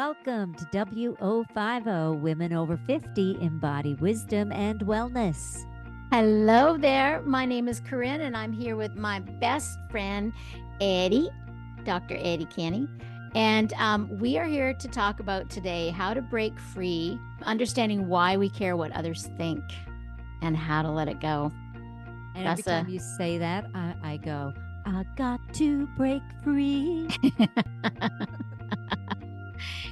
Welcome to WO50 Women Over 50 Embody Wisdom and Wellness. Hello there. My name is Corrine, and I'm here with my best friend, Eddi, Dr. Eddi Kenny. And we are here to talk about today how to break free, understanding why we care what others think, and how to let it go. And every time you say that, I go, I got to break free.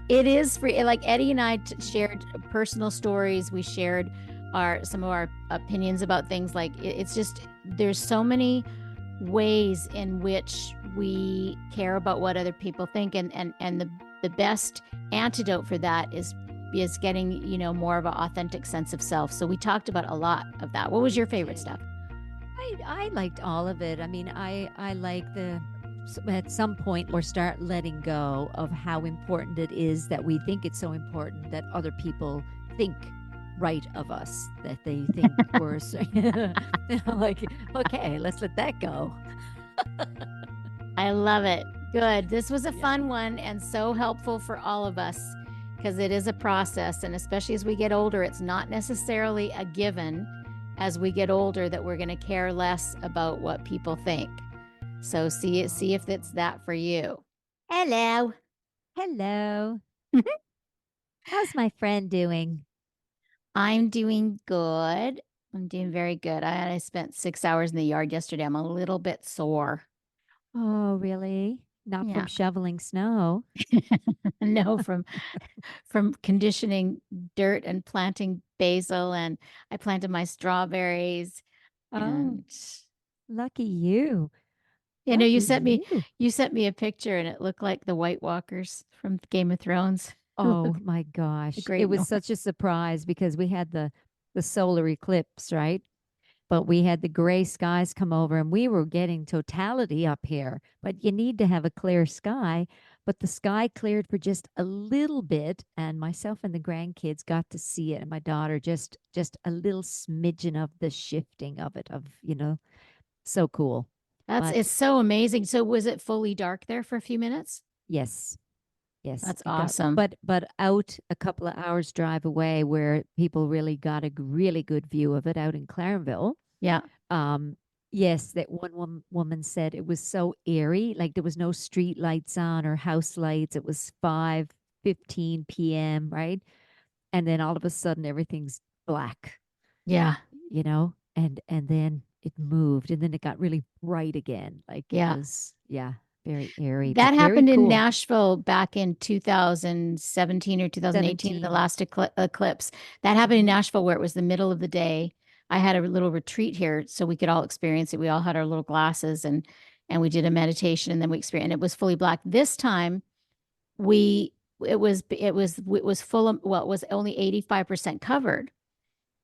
It is free. Like Eddi and I shared personal stories. We shared some of our opinions about things. Like it's just, there's so many ways in which we care about what other people think. And the best antidote for that is getting, more of an authentic sense of self. So we talked about a lot of that. What was your favorite stuff? I liked all of it. I mean, I like at some point or start letting go of how important it is that we think it's so important that other people think right of us, that they think we're like, okay, let's let that go. I love it. Good. This was a fun one and so helpful for all of us because it is a process. And especially as we get older, it's not necessarily a given as we get older that we're going to care less about what people think. So see if it's that for you. Hello. How's my friend doing? I'm doing good. I'm doing very good. I spent 6 hours in the yard yesterday. I'm a little bit sore. Oh, really? Not from shoveling snow? No, from conditioning dirt and planting basil, and I planted my strawberries. Oh, lucky you. You sent me a picture and it looked like the White Walkers from Game of Thrones. Oh my gosh. It was such a surprise because we had the solar eclipse, right? But we had the gray skies come over and we were getting totality up here. But you need to have a clear sky. But the sky cleared for just a little bit, and myself and the grandkids got to see it. And my daughter just a little smidgen of the shifting of it, so cool. It's so amazing. So was it fully dark there for a few minutes? Yes. That's awesome. But out a couple of hours drive away where people really got a really good view of it out in Clarenville. Yeah. Yes, that one woman said it was so eerie, like there was no street lights on or house lights. It was 5:15 p.m., right? And then all of a sudden everything's black. Yeah. And then it moved and then it got really bright again. Like it was, very airy. That happened in Nashville back in 2017 or 2018, the last eclipse. That happened in Nashville where it was the middle of the day. I had a little retreat here so we could all experience it. We all had our little glasses and we did a meditation and then we experienced, and it was fully black. This time it was full of, well, it was only 85% covered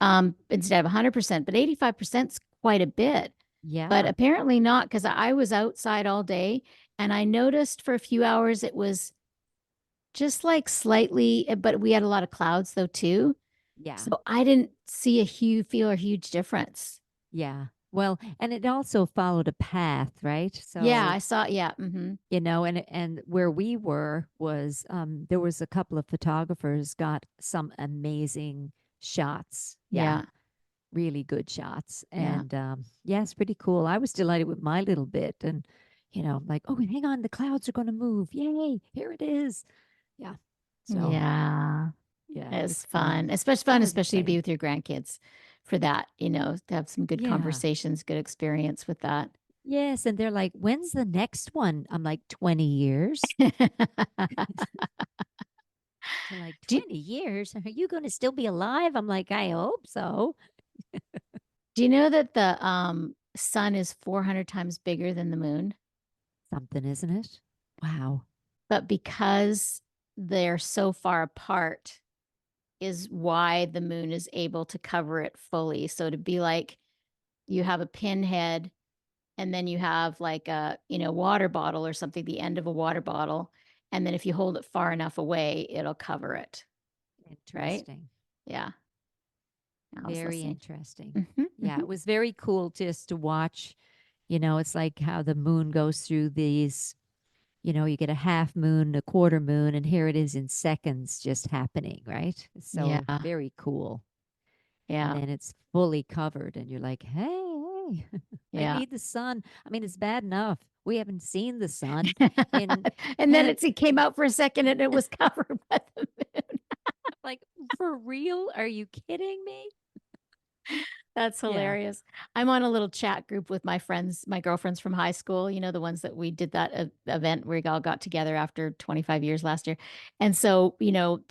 instead of 100%, but 85% is quite a bit. Yeah. But apparently not, because I was outside all day and I noticed for a few hours it was just like slightly, but we had a lot of clouds though too. Yeah. So I didn't feel a huge difference. Yeah. Well, and it also followed a path, right? So yeah, I saw. Yeah. Mm-hmm. And where we were was there was a couple of photographers got some amazing shots. Yeah. Really good shots. And it's pretty cool. I was delighted with my little bit, and like, oh, hang on, the clouds are going to move. Yay, here it is. Yeah. So yeah, it's fun. Especially to be with your grandkids for that, to have some good conversations, good experience with that. Yes, and they're like, when's the next one? I'm like, 20 years. They're like, 20 years? Are you going to still be alive? I'm like, I hope so. Do you know that the sun is 400 times bigger than the moon? Something, isn't it? Wow. But because they're so far apart is why the moon is able to cover it fully. So to be like, you have a pinhead and then you have like a, water bottle or something, the end of a water bottle. And then if you hold it far enough away, it'll cover it. Interesting. Right? Yeah. Very interesting. Mm-hmm, yeah. It was very cool just to watch. It's like how the moon goes through these, you get a half moon, a quarter moon, and here it is in seconds just happening, right? So Yeah. very cool. And Yeah. then it's fully covered, and you're like, hey, I Yeah. need the sun. I mean, it's bad enough. We haven't seen the sun in And then 10, it came out for a second and it was covered by the moon. like, for real? Are you kidding me? That's Yeah, hilarious. I'm on a little chat group with my friends, my girlfriends from high school, the ones that we did that event where we all got together after 25 years last year. And so,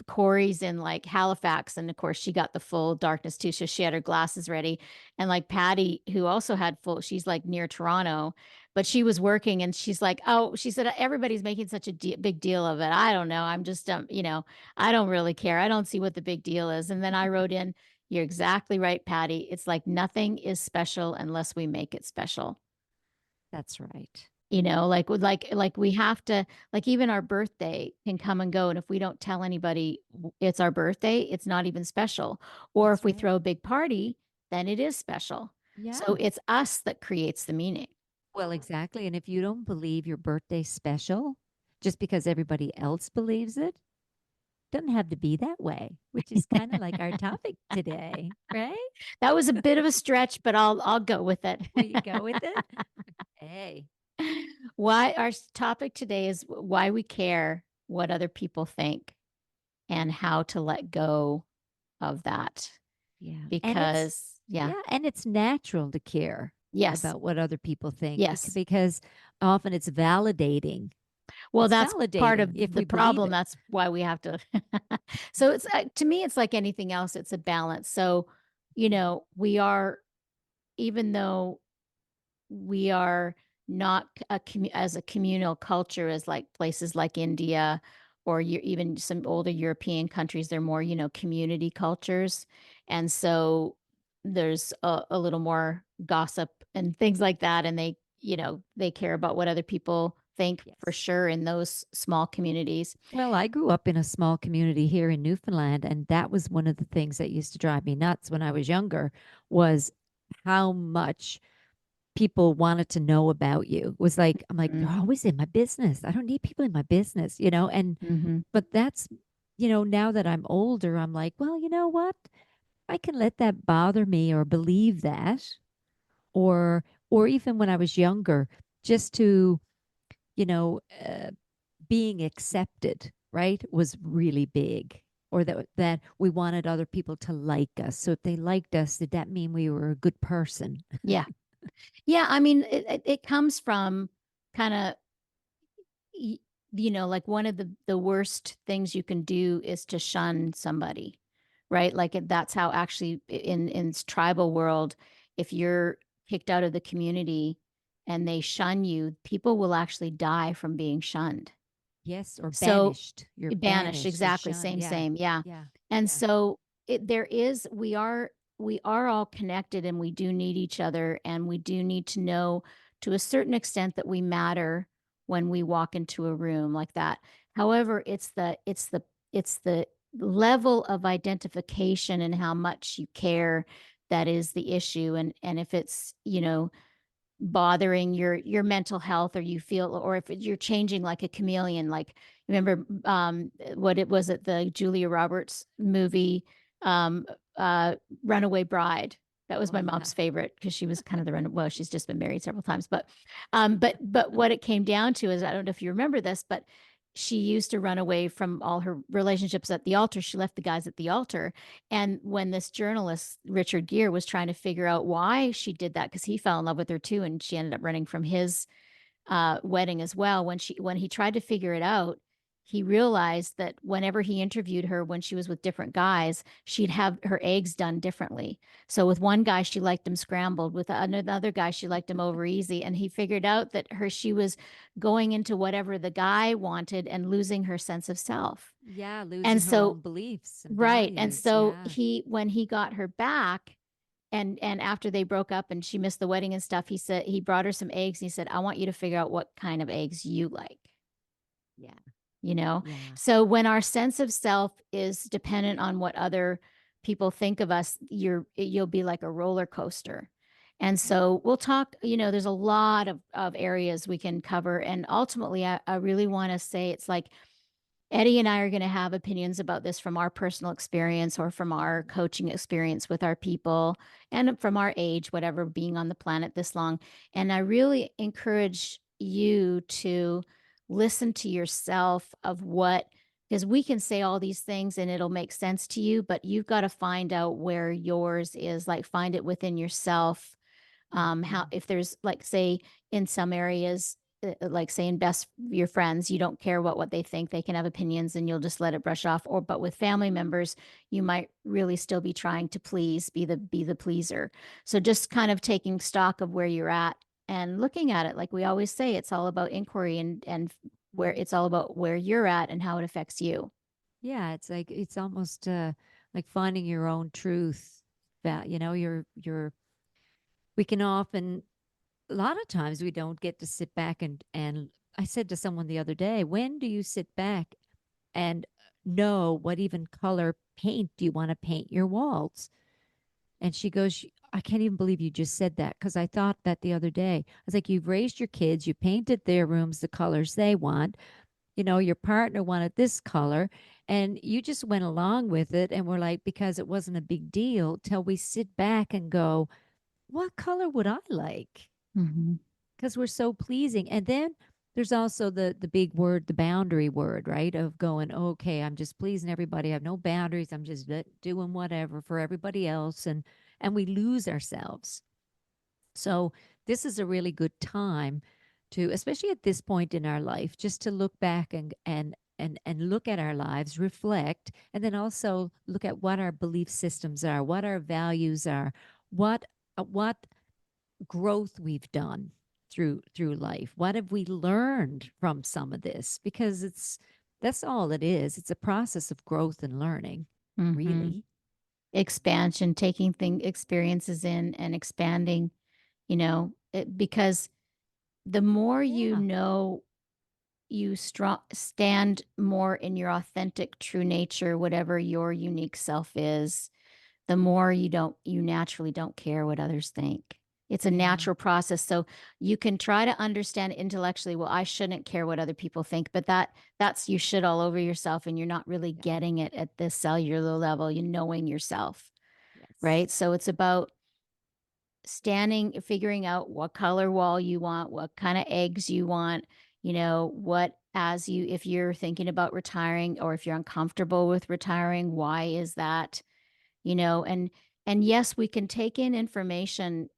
Corey's in like Halifax. And of course, she got the full darkness too. So she had her glasses ready. And like Patty, who also had full, she's like near Toronto, but she was working and she's like, oh, she said, everybody's making such a big deal of it. I don't know. I'm just, I don't really care. I don't see what the big deal is. And then I wrote in, you're exactly right, Patty. It's like nothing is special unless we make it special. that's right. Like we have to, like even our birthday can come and go. And if we don't tell anybody it's our birthday, it's not even special. Or if That's we right. throw a big party, then it is special. So Yeah. it's us that creates the meaning. Well, exactly. And if you don't believe your birthday's special, just because everybody else believes it, doesn't have to be that way, which is kind of like our topic today, right? That was a bit of a stretch, but I'll go with it. Will you go with it? Hey, Why our topic today is why we care what other people think and how to let go of that. yeah. And it's, Because, yeah, yeah, and it's natural to care yes, about what other people think yes. because often it's validating. Well, It's that's part validating of if the we believe problem. it. That's why we have to. So it's to me, it's like anything else. It's a balance. So, we are, even though we are not as a communal culture as like places like India or even some older European countries, they're more, community cultures. And so there's a little more gossip and things like that. And they care about what other people think for Yes. sure in those small communities. Well, I grew up in a small community here in Newfoundland, and that was one of the things that used to drive me nuts when I was younger was how much people wanted to know about you. It was like, I'm like, they're always in my business. I don't need people in my business, and Mm-hmm. but that's, now that I'm older, I'm like, well, you know what? I can let that bother me or believe that, or even when I was younger, just to, you know, uh, being accepted, right, was really big. Or that we wanted other people to like us. So if they liked us, did that mean we were a good person? Yeah. Yeah. I mean, it comes from kind of like one of the worst things you can do is to shun somebody, right? Like that's how actually in tribal world, if you're kicked out of the community and they shun you, people will actually die from being shunned. Yes, or So banished. You're banished, banished or exactly, shunned. same, Yeah, same, yeah. yeah, And yeah. so we are all connected and we do need each other and we do need to know to a certain extent that we matter when we walk into a room like that. However, it's the level of identification and how much you care that is the issue. And if it's, bothering your mental health or you feel or if you're changing like a chameleon, like remember what it was at the Julia Roberts movie, um Runaway Bride. That was Oh, my yeah. mom's favorite because she was kind of the run, well, she's just been married several times, but what it came down to is, I don't know if you remember this, but she used to run away from all her relationships at the altar. She left the guys at the altar. And when this journalist, Richard Gere, was trying to figure out why she did that, because he fell in love with her too, and she ended up running from his wedding as well. When he tried to figure it out, he realized that whenever he interviewed her when she was with different guys, she'd have her eggs done differently. So with one guy, she liked him scrambled. With another guy, she liked him over easy. And he figured out that she was going into whatever the guy wanted and losing her sense of self. Yeah, And losing her so, own beliefs and right. And values. so Yeah. when he got her back, and after they broke up and she missed the wedding and stuff, he said he brought her some eggs. And he said, I want you to figure out what kind of eggs you like. Yeah. you know Yeah. so when our sense of self is dependent on what other people think of us, you'll be like a roller coaster. And so we'll talk, there's a lot of areas we can cover. And ultimately, I really want to say it's like Eddi and I are going to have opinions about this from our personal experience or from our coaching experience with our people and from our age, whatever, being on the planet this long. And I really encourage you to listen to yourself of what, because we can say all these things and it'll make sense to you, but you've got to find out where yours is, like find it within yourself. How, if there's like, say, in some areas, like say in best your friends, you don't care what they think, they can have opinions and you'll just let it brush off. Or but with family members, you might really still be trying to please, be the pleaser. So just kind of taking stock of where you're at and looking at it, like we always say, it's all about inquiry, and where it's all about where you're at and how it affects you. Yeah, it's like it's almost like finding your own truth. That your we can often a lot of times we don't get to sit back and I said to someone the other day, when do you sit back and know what even color paint do you want to paint your walls? And she goes, I can't even believe you just said that because I thought that the other day. I was like, you've raised your kids, you painted their rooms the colors they want. Your partner wanted this color and you just went along with it. And we're like, because it wasn't a big deal till we sit back and go, what color would I like? Mm-hmm. Because we're so pleasing. And then there's also the big word, the boundary word, right? Of going, okay, I'm just pleasing everybody. I have no boundaries. I'm just doing whatever for everybody else, and we lose ourselves. So this is a really good time to, especially at this point in our life, just to look back and look at our lives, reflect, and then also look at what our belief systems are, what our values are, what growth we've done through life. What have we learned from some of this? Because that's all it is. It's a process of growth and learning, Mm-hmm. really. Expansion, taking experiences in and expanding, because the more you Yeah. know, you stand more in your authentic true nature, whatever your unique self is, the more you naturally don't care what others think. It's a Yeah. natural process. So you can try to understand intellectually, well, I shouldn't care what other people think, but that's you should all over yourself, and you're not really Yeah. getting it at this cellular level, you knowing yourself, Yes. right? So it's about figuring out what color wall you want, what kind of eggs you want, what, as you, if you're thinking about retiring or if you're uncomfortable with retiring, why is that, and yes, we can take in information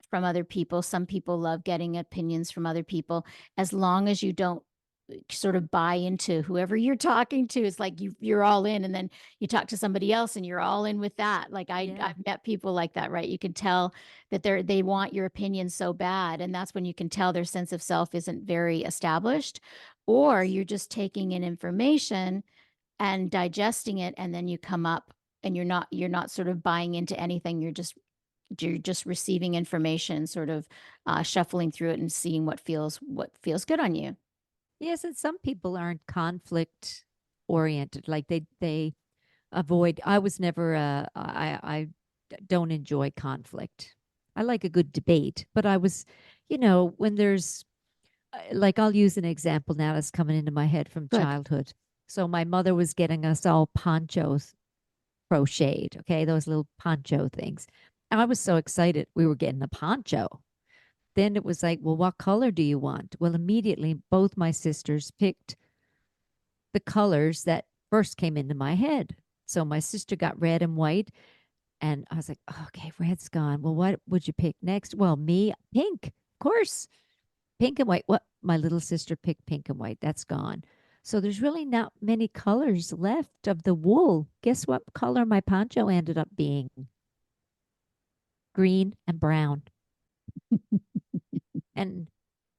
from other people. Some people love getting opinions from other people, as long as you don't sort of buy into whoever you're talking to. It's like you're all in, and then you talk to somebody else and you're all in with that. Like Yeah. I've met people like that, right? You can tell that they want your opinion so bad, and that's when you can tell their sense of self isn't very established, or Yes. you're just taking in information and digesting it, and then you come up and you're not sort of buying into anything. You're just receiving information, sort of shuffling through it and seeing what feels good on you. Yes, and some people aren't conflict oriented. Like they avoid. I was never I don't enjoy conflict. I like a good debate, but I was, when there's like I'll use an example now that's coming into my head from Good. childhood. So my mother was getting us all ponchos crocheted, okay, those little poncho things. I was so excited we were getting a poncho. Then it was like, well, what color do you want? Well, immediately both my sisters picked the colors that first came into my head. So my sister got red and white, and I was like, okay, red's gone. Well, what would you pick next? Well, me, pink, of course. Pink and white. What? My little sister picked pink and white. That's gone. So there's really not many colors left of the wool. Guess what color my poncho ended up being? Green and brown. And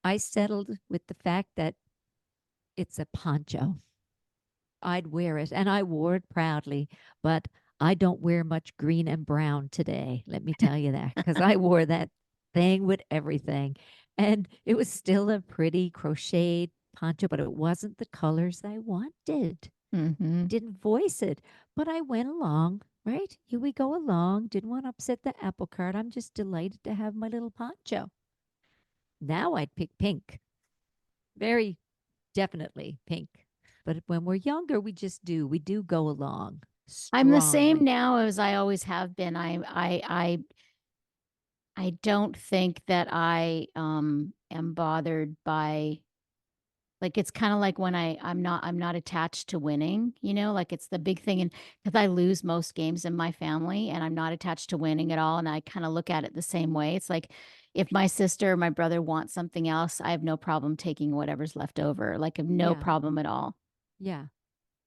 I settled with the fact that it's a poncho. I'd wear it, and I wore it proudly, but I don't wear much green and brown today. Let me tell you that, because I wore that thing with everything. And it was still a pretty crocheted poncho, but it wasn't the colors I wanted. Mm-hmm. Didn't voice it, but I went along right? Here we go along. Didn't want to upset the apple cart. I'm just delighted to have my little poncho. Now I'd pick pink. Very definitely pink. But when we're younger, we do go along I'm the same strongly. now as I always have been. I don't think that I am bothered by, like, it's kind of like when I'm not attached to winning, like it's the big thing. And because I lose most games in my family and I'm not attached to winning at all. And I kind of look at it the same way. It's like if my sister or my brother wants something else, I have no problem taking whatever's left over. Like, I have no Yeah. problem at all. Yeah.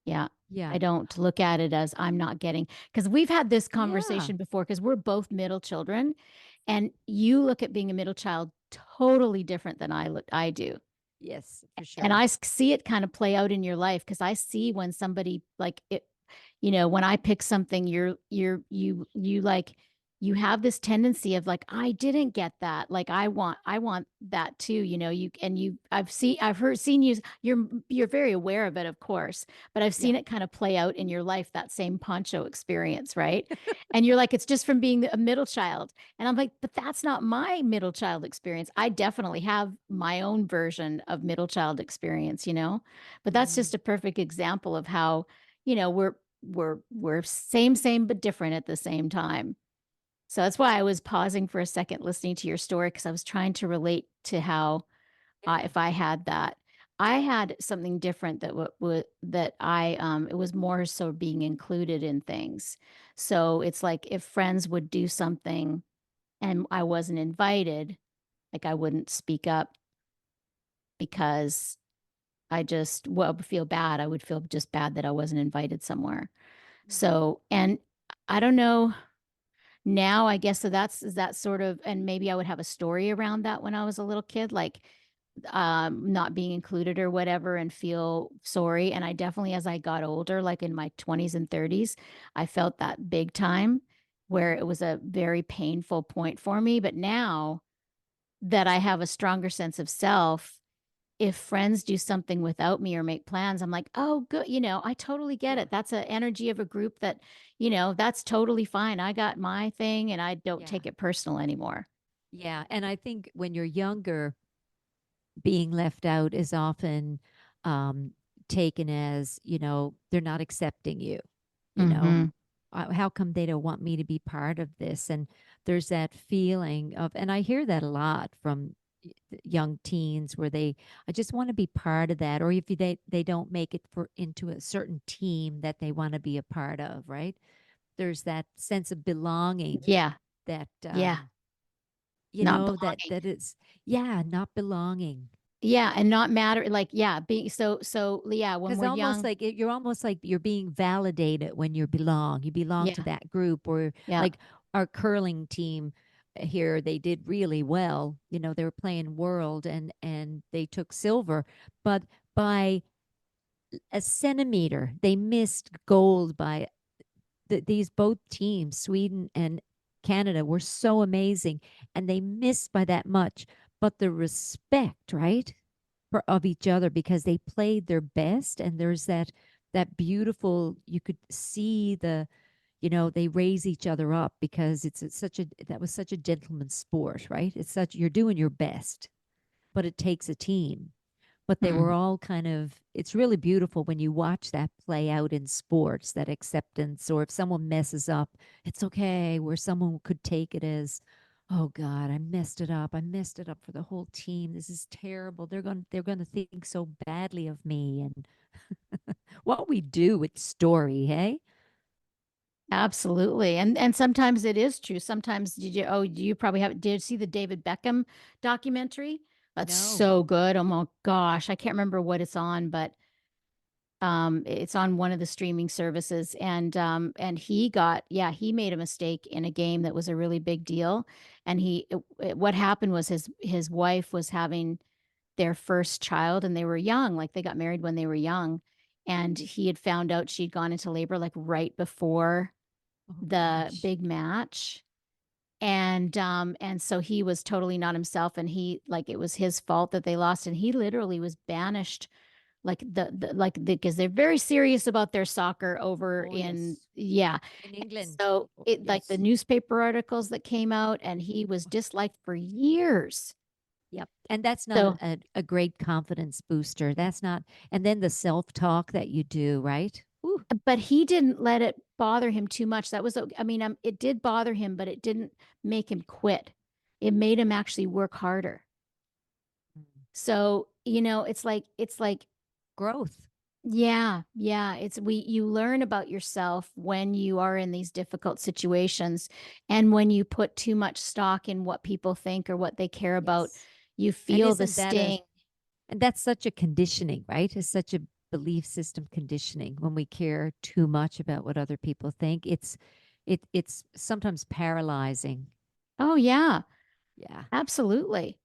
Yeah. I Yeah. don't look at it as I'm not getting, because we've had this Yeah. conversation before, because we're both middle children, and you look at being a middle child totally different than I do. Yes, for And sure. see it kind of play out in your life, because I see when somebody, like it, when I pick something, you like, you have this tendency of like, I didn't get that. Like, I want that too, I've seen you, you're very aware of it, of course, but I've Yeah. seen it kind of play out in your life, that same poncho experience, right? And you're like, it's just from being a middle child. And I'm like, but that's not my middle child experience. I definitely have my own version of middle child experience, but that's Mm, just a perfect example of how, we're same but different at the same time. So that's why I was pausing for a second listening to your story, because I was trying to relate to how, yeah. if I had that. I had something different that that it was more so being included in things. So it's like if friends would do something and I wasn't invited, like I wouldn't speak up, because I just would feel bad. I would feel just bad that I wasn't invited somewhere. Mm, So, and I don't know now, I guess, so that sort of, and maybe I would have a story around that when I was a little kid, like not being included or whatever, and feel sorry. And I definitely, as I got older, like in my 20s and 30s, I felt that big time, where it was a very painful point for me. But now that I have a stronger sense of self, if friends do something without me or make plans, I'm like, oh, good. I totally get yeah. it. That's an energy of a group that, that's totally fine. I got my thing and I don't Yeah. take it personal anymore. Yeah. And I think when you're younger, being left out is often um, taken as, they're not accepting you, you know. Hmm. How come they don't want me to be part of this? And there's that feeling of, and I hear that a lot from young teens where I just want to be part of that. Or if they don't make it into a certain team that they want to be a part of, right? There's that sense of belonging Yeah. that, Yeah. Not belonging. that it's, yeah, not belonging. Yeah. And not matter. Like, yeah. Being so, yeah. When Because we're almost young. like you're almost like you're being validated when you belong to Yeah. that group. Or Yeah. like our curling team here, they did really well. They were playing world, and they took silver, but by a centimeter they missed gold. By these both teams, Sweden and Canada, were so amazing, and they missed by that much. But the respect, right, of each other, because they played their best, and there's that beautiful, you could see they raise each other up, because it's such a that was such a gentleman's sport, right? It's such, you're doing your best, but it takes a team. But they were Mhm. all kind of, it's really beautiful when you watch that play out in sports, that acceptance. Or if someone messes up, it's okay, where someone could take it as, oh God, I messed it up. I messed it up for the whole team. This is terrible. They're going to think so badly of me. And what we do with story, hey? Absolutely. And sometimes it is true. Sometimes do you probably did you see the David Beckham documentary? That's No. so good. Oh my gosh. I can't remember what it's on, but it's on one of the streaming services. And he made a mistake in a game that was a really big deal. And what happened was his wife was having their first child, and they were young, like they got married when they were young. And he had found out she'd gone into labor like right before Oh the gosh. big match. And so he was totally not himself, and he, like, it was his fault that they lost, and he literally was banished like because they're very serious about their soccer over Oh, in, yes. yeah. In England. So Oh, it, like the yes. newspaper articles that came out, and he was disliked for years. Yep. And that's not So, a great confidence booster. That's not, and then the self-talk that you do, right? Ooh. but he didn't let it bother him too much. That was, I mean, it did bother him, but it didn't make him quit. It made him actually work harder. Mm. So, it's like, Growth. yeah, yeah. You learn about yourself when you are in these difficult situations. And when you put too much stock in what people think or what they care about, Yes. you And feel the sting. and that's such a conditioning, right? It's such a belief system conditioning when we care too much about what other people think. It's sometimes paralyzing. Oh, yeah, Yeah. absolutely.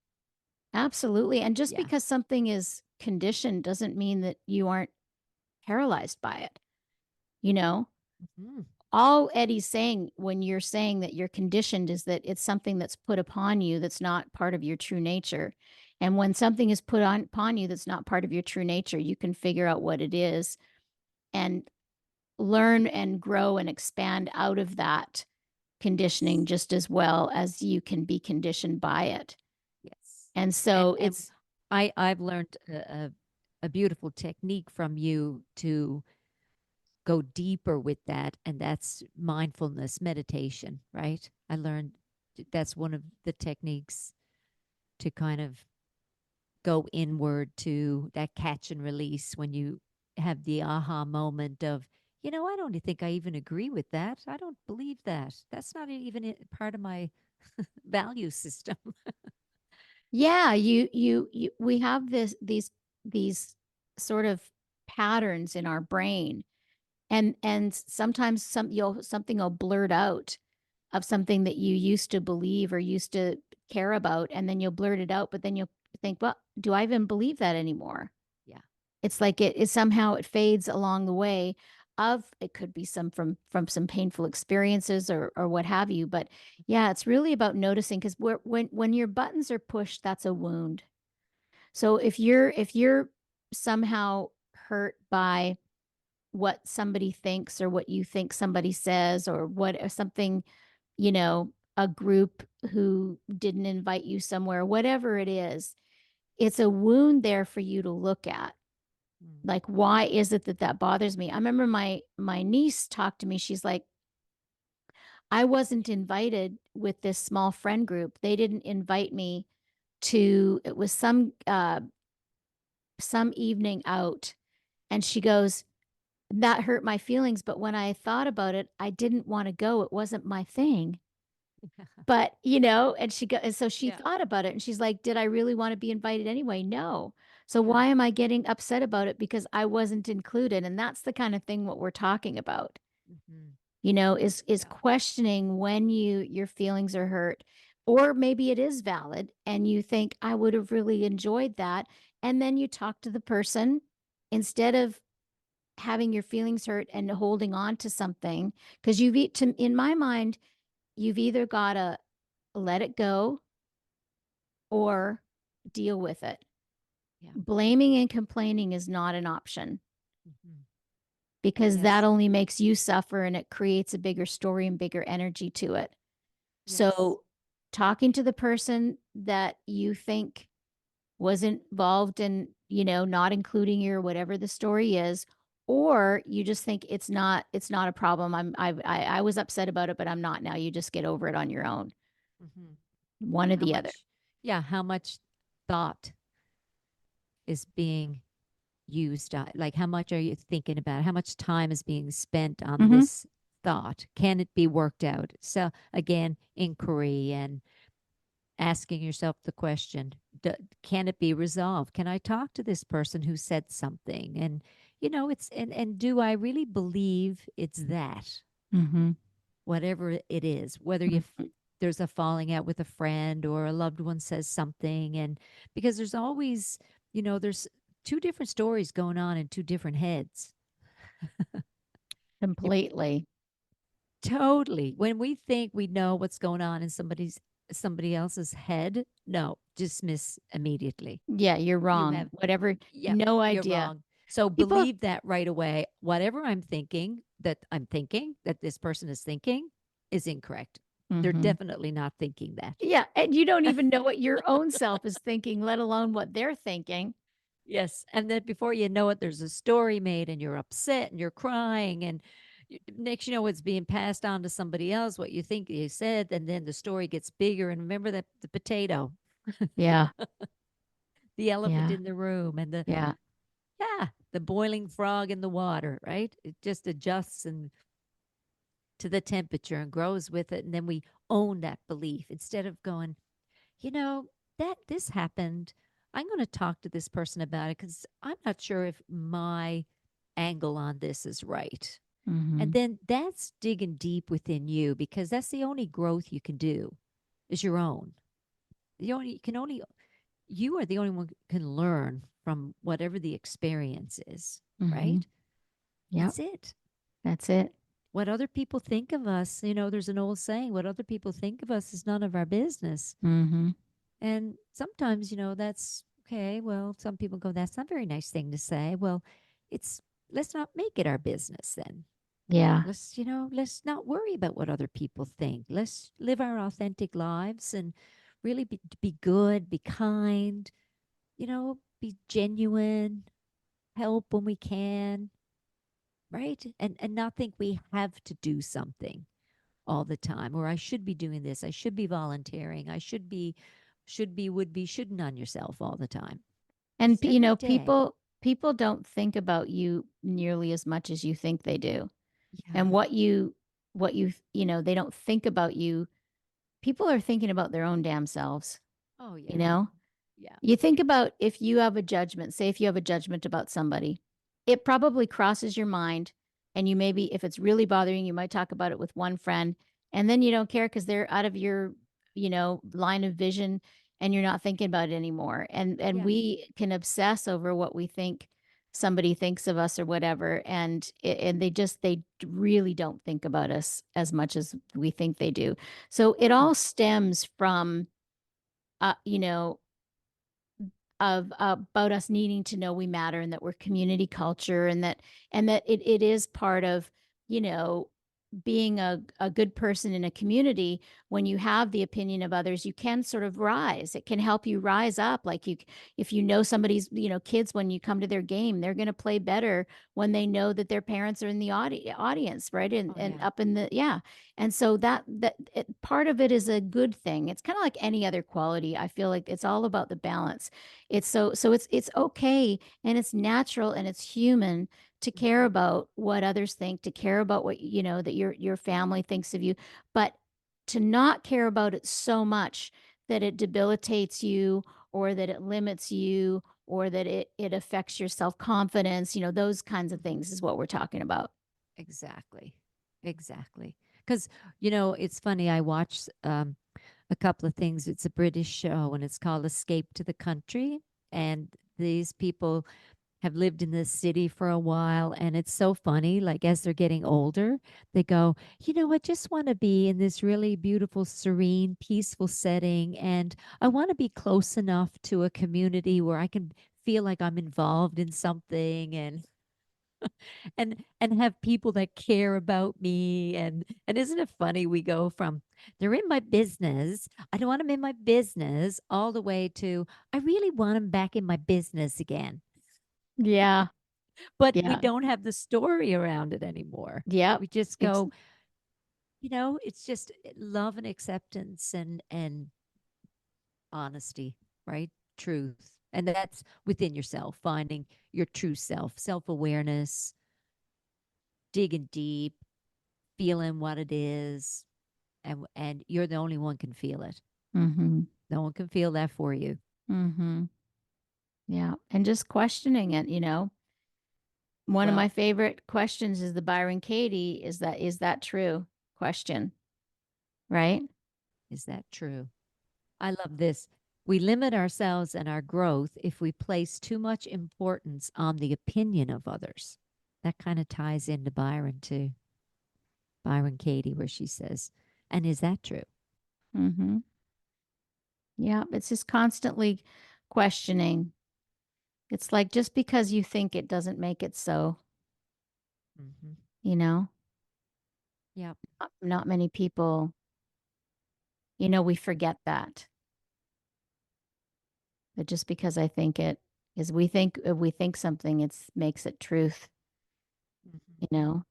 Absolutely. And just Yeah. because something is conditioned doesn't mean that you aren't paralyzed by it. You know, Mhm. all Eddie's saying when you're saying that you're conditioned is that it's something that's put upon you that's not part of your true nature. And when something is put on upon you that's not part of your true nature, you can figure out what it is and learn and grow and expand out of that conditioning Yes. just as well as you can be conditioned by it. Yes. And so And it's, I've learned a beautiful technique from you to go deeper with that, and that's mindfulness meditation, right? I learned that's one of the techniques to kind of go inward, to that catch and release when you have the aha moment of, I don't think I even agree with that. I don't believe that. That's not even part of my value system. yeah, we have these sort of patterns in our brain, and sometimes something will blurt out of something that you used to believe or used to care about, and then you'll blurt it out, but then you'll think, well, do I even believe that anymore? Yeah. It's like it somehow it fades along the way of, it could be some from some painful experiences or what have you. But yeah, it's really about noticing, because when your buttons are pushed, that's a wound. So if you're somehow hurt by what somebody thinks or what you think somebody says, or what or something, a group who didn't invite you somewhere, whatever it is, it's a wound there for you to look at. Mm. Like, why is it that that bothers me? I remember my niece talked to me. She's like, I wasn't invited with this small friend group. They didn't invite me to, it was some evening out. And she goes, that hurt my feelings, but when I thought about it, I didn't want to go. It wasn't my thing. But, and so she Yeah. thought about it, and she's like, did I really want to be invited anyway? No. So Yeah. why am I getting upset about it because I wasn't included? And that's the kind of thing what we're talking about, Hmm. is Yeah. questioning when your feelings are hurt, or maybe it is valid and you think I would have really enjoyed that. And then you talk to the person instead of having your feelings hurt and holding on to something, because in my mind, you've either got to let it go or deal with it. Yeah. Blaming and complaining is not an option, Hmm. because that Yes. only makes you suffer and it creates a bigger story and bigger energy to it. Yes. So, talking to the person that you think was involved in, not including you or whatever the story is, or you just think it's not a problem. I was upset about it, but I'm not now. You just get over it on your own. Hmm. One or How the other. much, yeah, how much thought is being used? Like, how much are you thinking about? How much time is being spent on Hmm. this thought? Can it be worked out? So, again, inquiry and asking yourself the question, can it be resolved? Can I talk to this person who said something? And, and do I really believe it's that? Hmm. Whatever it is, whether there's a falling out with a friend or a loved one says something. And because there's always, there's two different stories going on in two different heads. You Completely. totally, when we think we know what's going on in somebody else's head, no, dismiss immediately. Yeah, you're You wrong. have, Whatever. yep, No you're idea. wrong. So People, believe that right away. Whatever I'm thinking that this person is thinking is incorrect. They're mm-hmm. definitely not thinking that. Yeah, and you don't even know what your own self is thinking, let alone what they're thinking. Yes. And then before you know it, there's a story made and you're upset and you're crying. And next, you know, it's being passed on to somebody else, what you think you said. And then the story gets bigger. And remember that the potato, Yeah, the elephant yeah, in the room, and yeah. the boiling frog in the water, right? It just adjusts and to the temperature and grows with it. And then we own that belief instead of going, you know, that this happened. I'm going to talk to this person about it because I'm not sure if my angle on this is right. Mm-hmm. And then that's digging deep within you because that's the only growth you can do is your own. You are the only one who can learn from whatever the experience is, Mm-hmm. right? Yep, That's it. that's it. What other people think of us, there's an old saying, what other people think of us is none of our business. Mm-hmm. And sometimes, that's okay. Well, some people go, that's not a very nice thing to say. Well, it's, let's not make it our business then. Yeah. Let's not worry about what other people think. Let's live our authentic lives and really be good, be kind, be genuine, help when we can, right? And not think we have to do something all the time, or I should be doing this, I should be volunteering, I would be shouldn't on yourself all the time. And Just every day. people don't think about you nearly as much as you think they do. And Yeah. what you they don't think about you. People are thinking about their own damn selves, Oh you yeah. know? Yeah. You think about if you have a judgment, say if you have a judgment about somebody, it probably crosses your mind. And you maybe, if it's really bothering you, might talk about it with one friend. And then you don't care because they're out of your, line of vision and you're not thinking about it anymore. And Yeah. we can obsess over what we think somebody thinks of us or whatever. And they really don't think about us as much as we think they do. So it No. all stems from, uh, you know, of about us needing to know we matter and that we're community culture and that it is part of you know being a good person in a community. When you have the opinion of others, you can sort of rise. It can help you rise up. Like, if you know somebody's, kids, when you come to their game, they're going to play better when they know that their parents are in the audience, right? and Oh and yeah. up in the, yeah. And so part of it is a good thing. It's kind of like any other quality. I feel like it's all about the balance. It's okay, and it's natural, and it's human to care Mm-hmm. about what others think, to care about what that your family thinks of you, but to not care about it so much that it debilitates you, or that it limits you, or that it affects your self-confidence, those kinds of Mm-hmm. things is what we're talking about. Exactly. Exactly. Because, it's funny. I watched a couple of things. It's a British show and it's called Escape to the Country. And these people have lived in this city for a while. And it's so funny. Like, as they're getting older, they go, I just want to be in this really beautiful, serene, peaceful setting. And I want to be close enough to a community where I can feel like I'm involved in something and have people that care about me. And isn't it funny, we go from they're in my business, I don't want them in my business, all the way to I really want them back in my business again. Yeah, But we yeah, don't have the story around it anymore. yep. We just Ex- go, it's just love and acceptance and honesty, right? Truth. And that's within yourself, finding your true self-awareness, digging deep, feeling what it is, and you're the only one can feel it. mm-hmm, No one can feel that for you. mm-hmm. Yeah, and just questioning it. One of my Well, favorite questions is the Byron Katie, is that true question, right? is that true? I love this. We limit ourselves and our growth if we place too much importance on the opinion of others. That kind of ties into Byron too. Byron Katie, where she says, and is that true? Mm-hmm. Yeah, it's just constantly questioning. It's like just because you think it doesn't make it so, Mm-hmm. you know? Yep. Not many people, we forget that. But just because I think it is, we think if we think something, it's makes it truth, Mm-hmm. you know?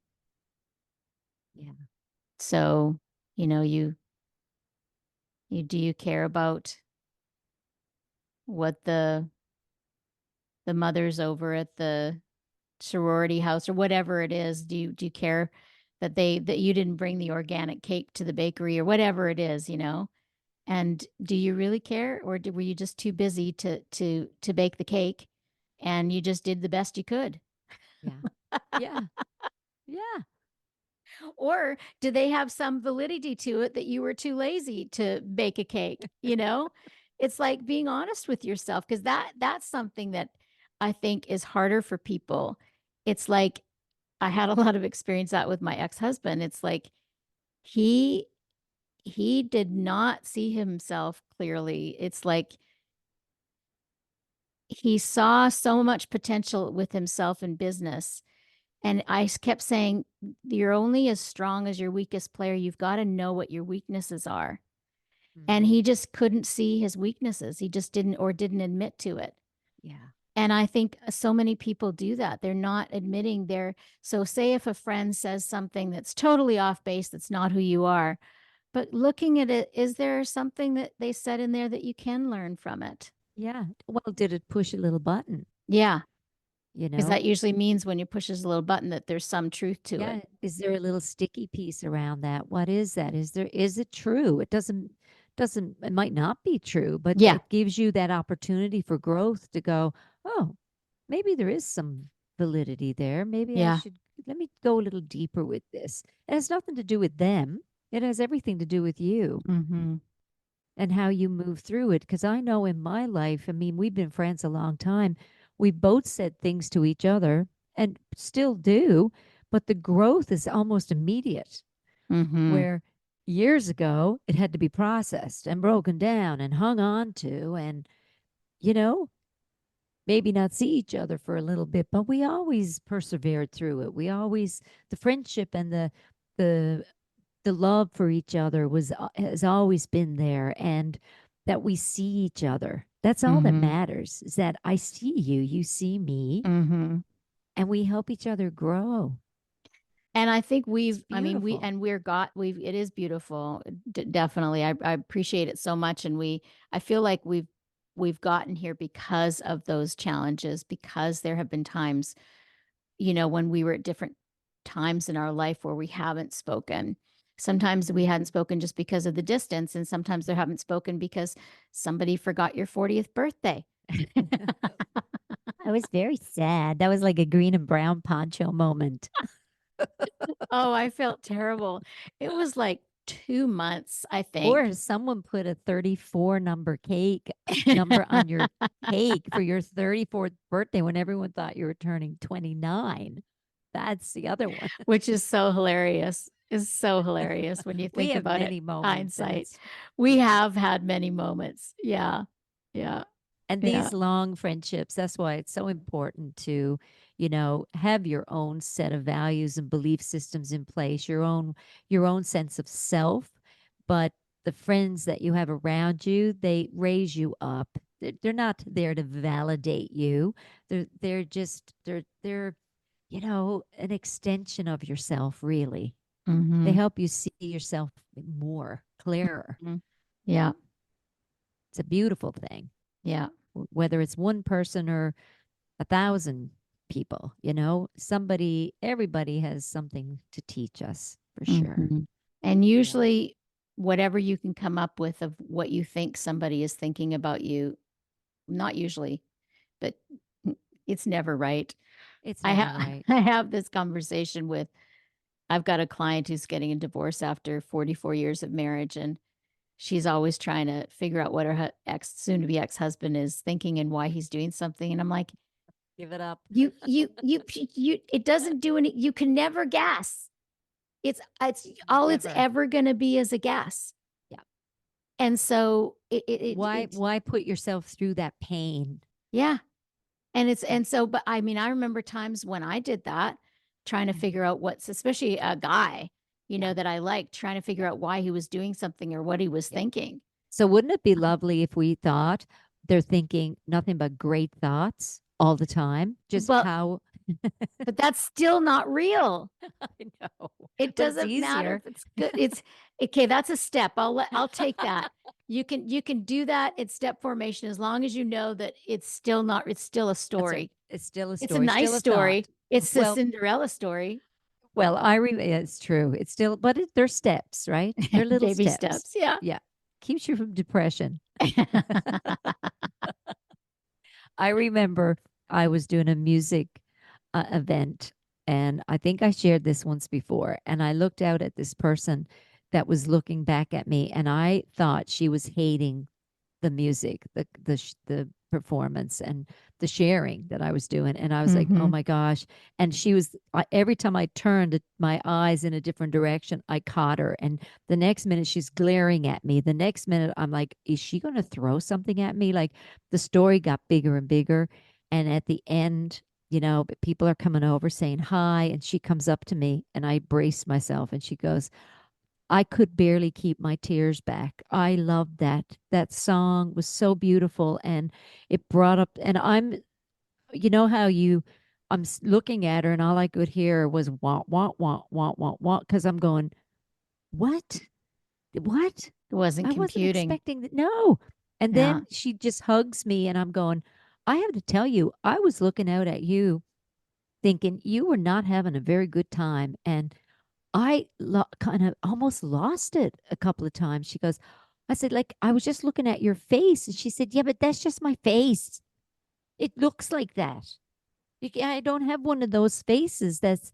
Yeah. So, you do you care about what the mothers over at the sorority house or whatever it is? Do you care that you didn't bring the organic cake to the bakery or whatever it is, And do you really care, or were you just too busy to bake the cake, and you just did the best you could? Yeah. Yeah. Yeah. Or do they have some validity to it that you were too lazy to bake a cake? It's like being honest with yourself, because that's something that I think is harder for people. It's like I had a lot of experience that with my ex-husband. It's like he he did not see himself clearly. It's like he saw so much potential with himself in business. And kept saying, you're only as strong as your weakest player. You've got to know what your weaknesses are. And Mm-hmm. he just couldn't see his weaknesses. He just didn't admit to it. Yeah. And I think so many people do that. They're not admitting so say if a friend says something that's totally off base, that's not who you are, but looking at it, is there something that they said in there that you can learn from it? Yeah. Well, did it push a little button? Yeah. You Because know? that usually means when you pushes a little button that there's some truth to it. Yeah. Is there a little sticky piece around that? What is that? Is it true? It might not be true, but Yeah. it gives you that opportunity for growth to go, oh, maybe there is some validity there. Maybe Yeah. let me go a little deeper with this. It has nothing to do with them. It has everything to do with you Mm-hmm. and how you move through it. Because I know in my life, I mean, we've been friends a long time. We both said things to each other and still do, but the growth is almost immediate. Mm-hmm. Where years ago it had to be processed and broken down and hung on to, and, you know, maybe not see each other for a little bit, but we always persevered through it. The friendship and the the love for each other has always been there, and that we see each other. That's all that Mm-hmm. matters, is that I see you, you see me, Mm-hmm. and we help each other grow. And I think It's I mean, beautiful. it is beautiful. Definitely. I appreciate it so much. And I feel like we've gotten here because of those challenges, because there have been times, when we were at different times in our life where we haven't spoken. Sometimes we hadn't spoken just because of the distance, and sometimes they haven't spoken because somebody forgot your 40th birthday. I was very sad. That was like a green and brown poncho moment. Oh, I felt terrible. It was like 2 months, I think. Or someone put a 34 number on your cake for your 34th birthday when everyone thought you were turning 29. That's the other one. Which is so hilarious. Is so hilarious when you We think have about it, many moments, and hindsight. it's We yeah. have had many moments. Yeah. Yeah. And Yeah. these long friendships, that's why it's so important to, have your own set of values and belief systems in place, your own sense of self. But the friends that you have around you, they raise you up. They're not there to validate you. They're an extension of yourself, really. They Mhm. help you see yourself more clearer. Mhm. Yeah. It's a beautiful thing, Yeah. whether it's one person or 1,000 people, everybody has something to teach us for sure. Mhm. And Yeah. usually whatever you can come up with of what you think somebody is thinking about you, not usually, but it's never right. It's I never have right. I have this conversation with I've got a client who's getting a divorce after 44 years of marriage, and she's always trying to figure out what her soon to be ex-husband is thinking and why he's doing something. And I'm like, Give it up. it doesn't do any, you can never guess. It's all it's Never. ever going to be is a guess. Yeah. And so Why put yourself through that pain? yeah. And so, but I mean, I remember times when I did that, trying to figure out what's, especially a guy, Yeah. that I liked, trying to figure out why he was doing something or what he was Yeah. thinking. So wouldn't it be lovely if we thought they're thinking nothing but great thoughts all the time? Just Well, how but that's still not real. I know, It but it's doesn't matter easier. if it's good. It's okay. That's a step. I'll take that. You can do that at step formation as long as you know that it's still not, it's still a That's right. story. It's still a It's a story, nice still a thought. story. It's the Well, Cinderella story. well, it's true. It's still, but they're steps, right? They're little Baby steps. steps. Yeah. Yeah. Keeps you from depression. I remember I was doing a music event, and I think I shared this once before. And I looked out at this person that was looking back at me, and I thought she was hating the music, the performance, and the sharing that I was doing. And I was like, oh Mm-hmm. my gosh. And she was, every time I turned my eyes in a different direction, I caught her. And the next minute she's glaring at me. The next minute I'm like, is she going to throw something at me? Like the story got bigger and bigger. And at the end, people are coming over saying hi. And she comes up to me and I brace myself and she goes, I could barely keep my tears back. I loved that. That song was so beautiful and it brought up, and you know how looking at her and all I could hear was want, want, want, want, want, want, because I'm going, what? What? It wasn't I wasn't computing. expecting that. No. And Yeah. then she just hugs me and I'm going, I have to tell you, I was looking out at you thinking you were not having a very good time. And kind of almost lost it a couple of times. She goes, I said, like, I was just looking at your face. And she said, yeah, but that's just my face. It looks like that. I don't have one of those faces that's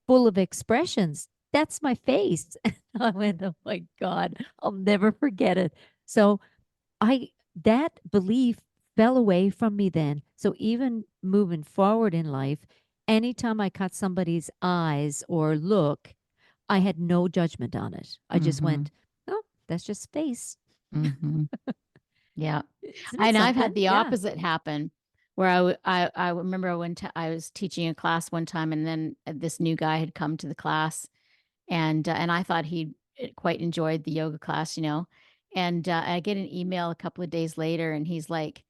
full of expressions. That's my face. I went, oh my God, I'll never forget it. So that belief fell away from me then. So even moving forward in life, anytime I caught somebody's eyes or look, I had no judgment on it. I just Mm-hmm. went, oh, that's just face. Mm-hmm. Yeah. Isn't it And I've had something? the Yeah. opposite happen where I remember when I was teaching a class one time and then this new guy had come to the class and I thought he quite enjoyed the yoga class, and I get an email a couple of days later and he's like,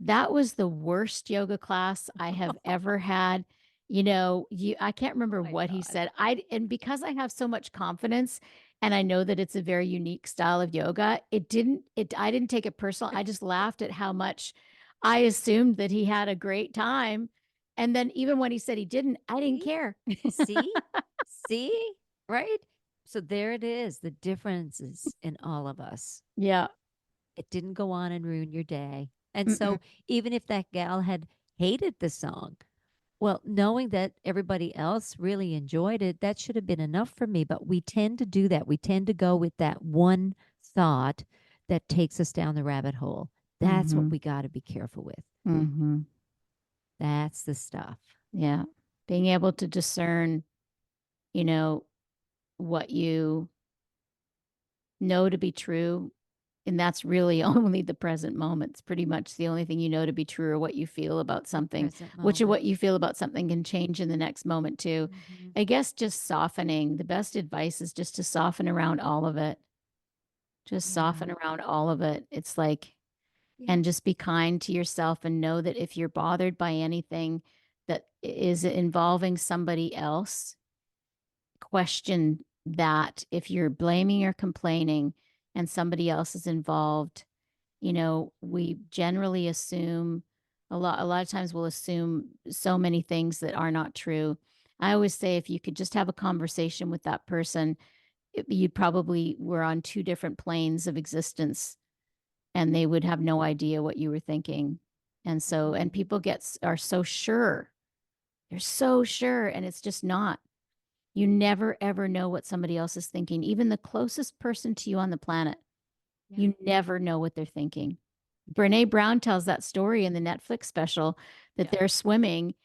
that was the worst yoga class I have ever had. I can't Oh remember my what he God. said. And because I have so much confidence and I know that it's a very unique style of yoga, I didn't take it personal. I just laughed at how much I assumed that he had a great time. And then even when he said he didn't, I didn't See? care. See? See? Right? So there it is, the differences in all of us. Yeah. It didn't go on and ruin your day. And Mm-mm. so even if that gal had hated the song, well, knowing that everybody else really enjoyed it, that should have been enough for me. But we tend to do that. We tend to go with that one thought that takes us down the rabbit hole. That's what Mm-hmm. we got to be careful with. Mm-hmm. That's the stuff. Yeah. Being able to discern, you know, what you know to be true. And that's really only the present moment. It's pretty much the only thing you know to be true or what you feel about The something, present which of moment. what you feel about something can change in the next moment too. Hmm. I guess just softening. The best advice is just to soften around all of it. Just Yeah. soften around all of it. It's like, Yeah. and just be kind to yourself and know that if you're bothered by anything that is involving somebody else, question that. If you're blaming or complaining and somebody else is involved, we generally assume a lot of times we'll assume so many things that are not true. I always say if you could just have a conversation with that person, you probably were on two different planes of existence and they would have no idea what you were thinking. And so, and Hmm. people are so sure. They're so sure and it's just not. You never ever know what somebody else is thinking, even the closest person to you on the planet. Yeah. You never know what they're thinking. Brene Brown tells that story in the Netflix special that Yeah. they're swimming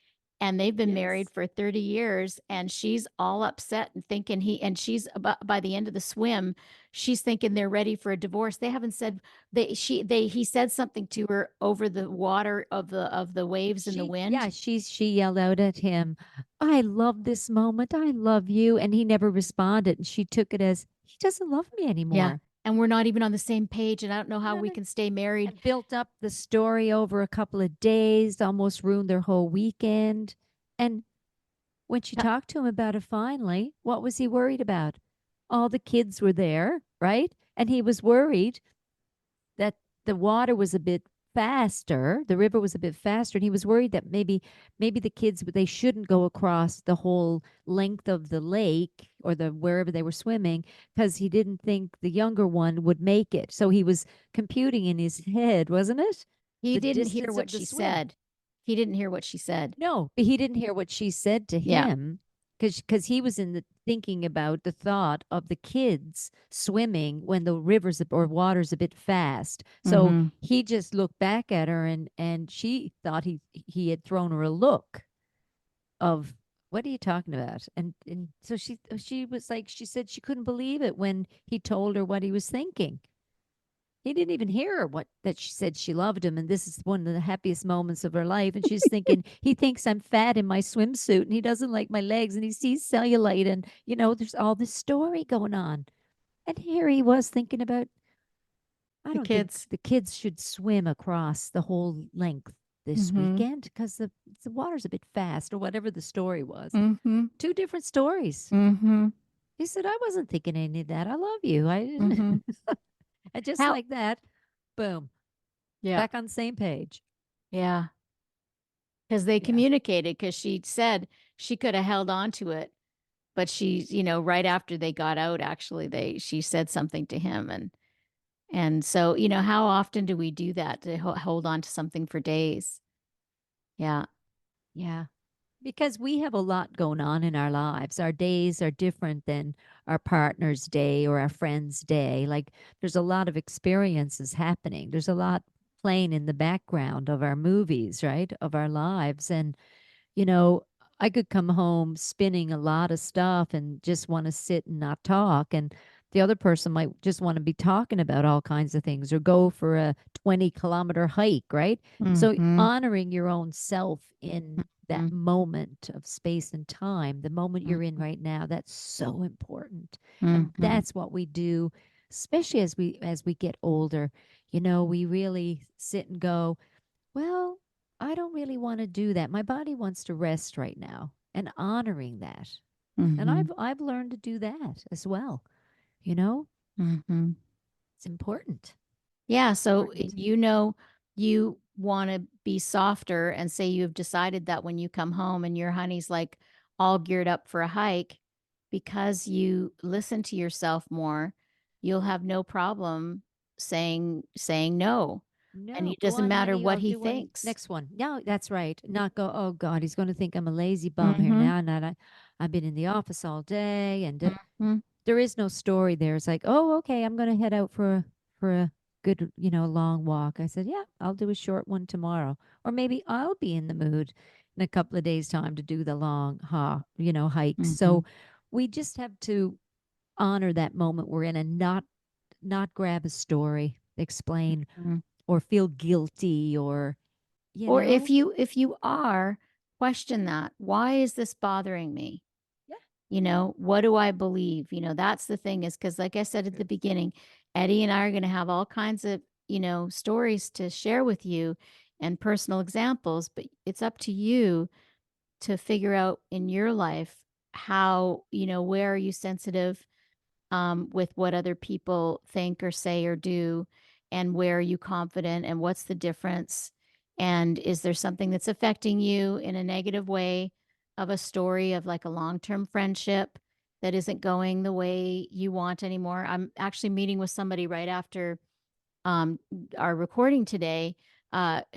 and they've been married Yes. for 30 years, and she's all upset and thinking she's about by the end of the swim, she's thinking they're ready for a divorce. They haven't said he said something to her over the water of the waves and the wind. She yelled out at him, I love this moment. I love you. And he never responded. And she took it as he doesn't love me Yeah. anymore. And we're not even on the same page, and I don't know how No, we no. can stay married. And built up the story over a couple of days, almost ruined their whole weekend. And when she talked to him about it finally, what was he worried about? All the kids were there, right? And he was worried that the water was a bit faster, the river was a bit faster, and he was worried that maybe the kids they shouldn't go across the whole length of the lake or the wherever they were swimming because he didn't think the younger one would make it. So he was computing in his head, wasn't it? He The didn't hear distance what of the she swim. said. He didn't hear what she said. No, but he didn't hear what she said to Yeah. him because he was in the thinking about the thought of the kids swimming when the rivers or water's a bit fast. So Mm-hmm. he just looked back at her and she thought he had thrown her a look of what are you talking about? And so she was like she said she couldn't believe it when he told her what he was thinking. He didn't even hear her what that she said she loved him and this is one of the happiest moments of her life. And she's thinking, he thinks I'm fat in my swimsuit and he doesn't like my legs and he sees cellulite and there's all this story going on. And here he was thinking about, I The don't think kids. the kids should swim across the whole length this Mm-hmm. weekend because the water's a bit fast or whatever the story was. Mm-hmm. Two different stories. Mm-hmm. He said, I wasn't thinking any of that. I love you. I didn't. Mm-hmm. And just How? like that, boom, Yeah. back on the same page. Yeah. Because they Yeah. communicated, because she said she could have held on to it, but right after they got out, actually, she said something to him. And so, how often do we do that, to hold on to something for days? Yeah. Yeah. Because we have a lot going on in our lives. Our days are different than our partner's day or our friend's day. Like there's a lot of experiences happening. There's a lot playing in the background of our movies, right? Of our lives. And you know, I could come home spinning a lot of stuff and just want to sit and not talk. And the other person might just want to be talking about all kinds of things or go for a 20-kilometer hike, right? So Mm-hmm. honoring your own self in that Mm-hmm. moment of space and time, the moment you're in right now, that's so important. And Mm-hmm. that's what we do, especially as we get older. We really sit and go, well, I don't really want to do that. My body wants to rest right now and honoring that. And Mm-hmm. I've learned to do that as well. You know, Mm-hmm. it's important. Yeah. So, Important. you want to be softer, and say you've decided that when you come home and your honey's like all geared up for a hike, because you listen to yourself more, you'll have no problem saying no. And No, it go doesn't on, matter honey. what I'll he do one thinks. next one. No, that's right. Not go, oh God, he's going to think I'm a lazy bum here Mm-hmm. now. And that I've been in the office all day and Mm-hmm. there is no story there. It's like, oh, okay, I'm going to head out for a good, long walk. I said, yeah, I'll do a short one tomorrow, or maybe I'll be in the mood in a couple of days' time to do the long hikes. Mm-hmm. So we just have to honor that moment we're in and not grab a story, explain, Mm-hmm. or feel guilty, or you Or know, if you are, question that. Why is this bothering me? yeah, What do I believe? That's the thing, is because, like I said at the beginning, Eddie and I are going to have all kinds of, stories to share with you, and personal examples, but it's up to you to figure out in your life how, where are you sensitive, with what other people think or say or do, and where are you confident, and what's the difference, and is there something that's affecting you in a negative way, of a story of like a long-term friendship that isn't going the way you want anymore. I'm actually meeting with somebody right after um, our recording today,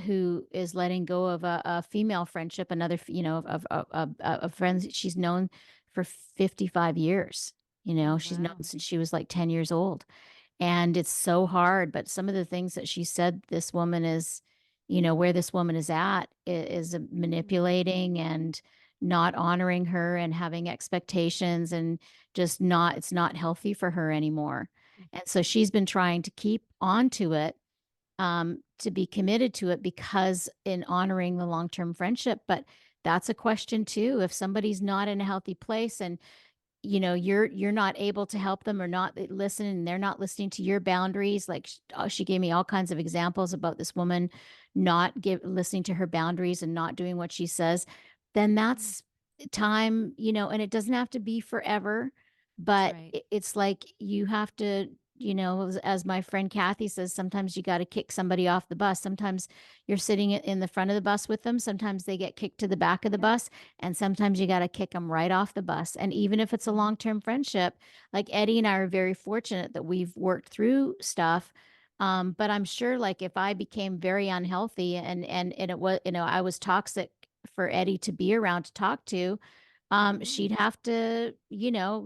who is letting go of a female friendship, another, of friends that she's known for 55 years. oh She's known wow, since she was like 10 years old. And it's so hard. But some of the things that she said, this woman where this woman is at is manipulating and not honoring her and having expectations, and just not, it's not healthy for her anymore. And so she's been trying to keep on to it, to be committed to it, because in honoring the long-term friendship. But that's a question too. If somebody's not in a healthy place, and you're not able to help them, or not listen, and they're not listening to your boundaries, like she gave me all kinds of examples about this woman not listening to her boundaries and not doing what she says, then that's time, and it doesn't have to be forever, That's but right. it's like you have to, as my friend Kathy says, sometimes you got to kick somebody off the bus. Sometimes you're sitting in the front of the bus with them, sometimes they get kicked to the back of the Yep. bus, and sometimes you got to kick them right off the bus. And even if it's a long-term friendship, like Eddi and I are very fortunate that we've worked through stuff. But I'm sure, like, if I became very unhealthy, and it was, I was toxic for Eddi to be around to talk to, she'd have to,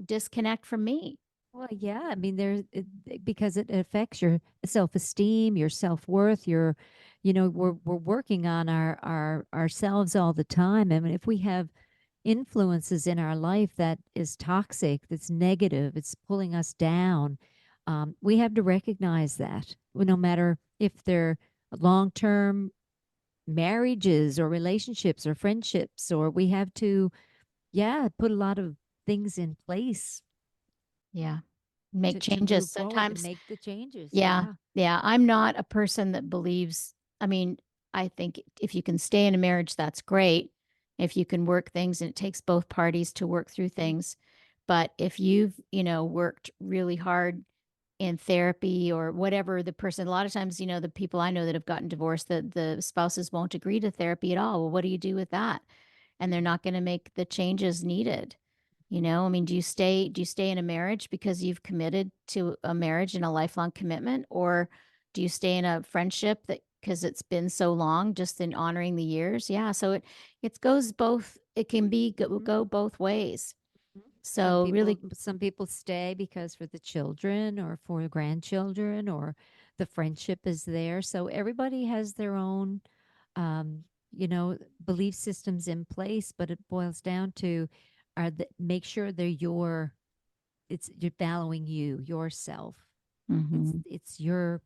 disconnect from me. Well, yeah, I mean, because it affects your self-esteem, your self-worth, we're working on our ourselves all the time. I mean, if we have influences in our life that is toxic, that's negative, it's pulling us down, we have to recognize that. Well, no matter if they're long-term marriages or relationships or friendships, or we have to, yeah, put a lot of things in place Yeah. Make to changes move forward, to sometimes. make the changes. Yeah. Yeah. Yeah. I'm not a person that believes, I mean, I think if you can stay in a marriage, that's great. If you can work things, and it takes both parties to work through things. But if you've, worked really hard in therapy or whatever, the person, a lot of times, the people I know that have gotten divorced, the spouses won't agree to therapy at all. Well, what do you do with that? And they're not going to make the changes needed. I mean, do you stay in a marriage because you've committed to a marriage and a lifelong commitment, or do you stay in a friendship that because it's been so long, just in honoring the years? Yeah, so it goes both. It can Mhm. go both ways. Mhm. So really, Some people stay because for the children or for the grandchildren, or the friendship is there. So everybody has their own, um, belief systems in place, but it boils down to make sure they're you're valuing yourself. mhm. It's your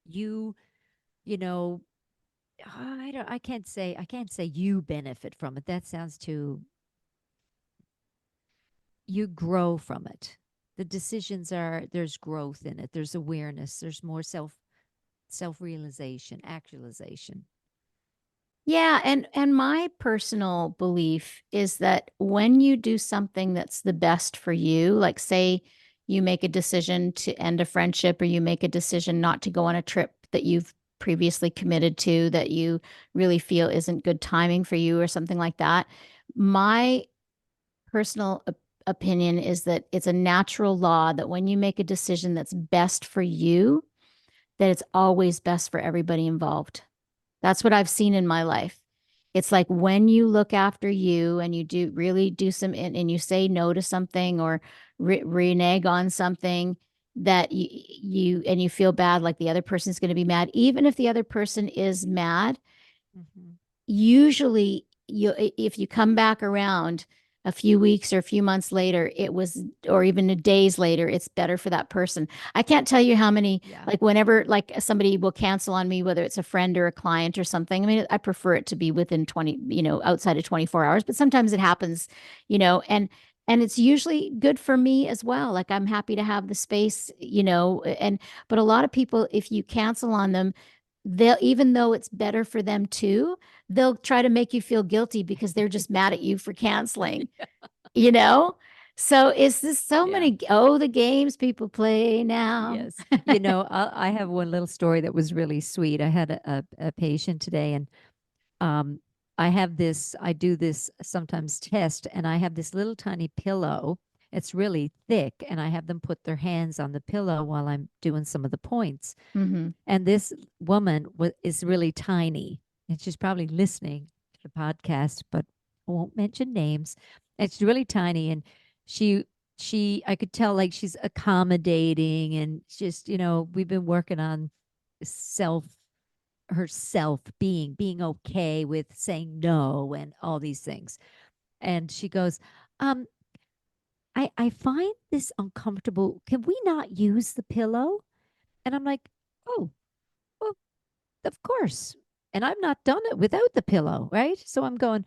you, you know, I can't say you benefit from it. That sounds too, you grow from it. The decisions there's growth in it. There's awareness. There's more self-realization, actualization. Yeah, and my personal belief is that when you do something that's the best for you, like say you make a decision to end a friendship, or you make a decision not to go on a trip that you've previously committed to, that you really feel isn't good timing for you or something like that. My personal opinion is that it's a natural law that when you make a decision that's best for you, that it's always best for everybody involved. That's what I've seen in my life. It's like when you look after you, and you do really do some, and you say no to something, or renege on something, that you feel bad, like the other person's going to be mad, even if the other person is mad. Hmm. Usually, if you come back around a few weeks or a few months later, it was, or even days later, it's better for that person. I can't tell you how many, Yeah. like whenever like somebody will cancel on me, whether it's a friend or a client or something. I mean, I prefer it to be within 20, outside of 24 hours, but sometimes it happens, and it's usually good for me as well. Like, I'm happy to have the space, and but a lot of people, if you cancel on them, they'll, even though it's better for them too, they'll try to make you feel guilty because they're just mad at you for canceling, you know? So it's this so Yeah. many, oh, the games people play now. Yes. I have one little story that was really sweet. I had a patient today, and um, I do this sometimes test, and I have this little tiny pillow. It's really thick, and I have them put their hands on the pillow while I'm doing some of the points. Hmm. And this woman is really tiny, and she's probably listening to the podcast, but I won't mention names. And she's really tiny, and she I could tell, like, she's accommodating, and just we've been working on self herself being okay with saying no and all these things. And she goes, um, I find this uncomfortable. Can we not use the pillow? And I'm like, oh, well, of course. And I've not done it without the pillow, right? So I'm going,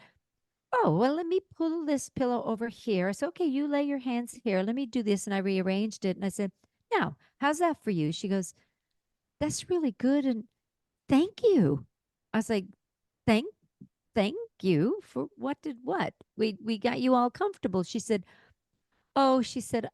oh, well, let me pull this pillow over here. I said, okay, you lay your hands here. Let me do this. And I rearranged it. And I said, now, how's that for you? She goes, that's really good. And thank you. I was like, thank thank you for what did what? We got you all comfortable. She said, oh, she said,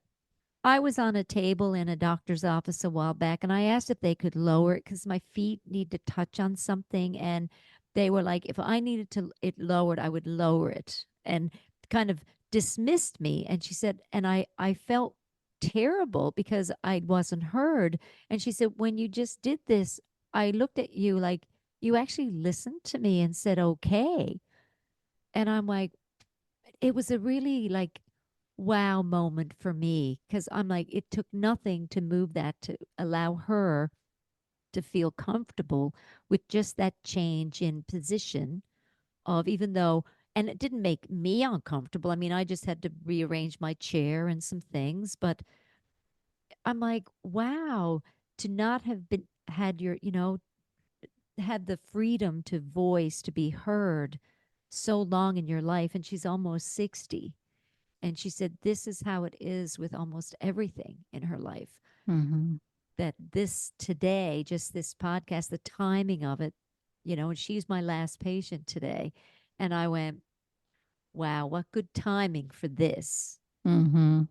I was on a table in a doctor's office a while back and I asked if they could lower it because my feet need to touch on something. And they were like, if I needed to it lowered, I would lower it, and kind of dismissed me. And she said, and I felt terrible because I wasn't heard. And she said, when you just did this, I looked at you like you actually listened to me and said, okay. And I'm like, it was a really like wow moment for me because I'm like, it took nothing to move that to allow her to feel comfortable with just that change in position of even though, and it didn't make me uncomfortable. I mean, I just had to rearrange my chair and some things, but I'm like, wow, to not have been had your, had the freedom to voice, to be heard so long in your life. And she's almost 60. And she said, this is how it is with almost everything in her life. Mm-hmm. That this today, just this podcast, the timing of it, and she's my last patient today. And I went, wow, what good timing for this, Mm-hmm.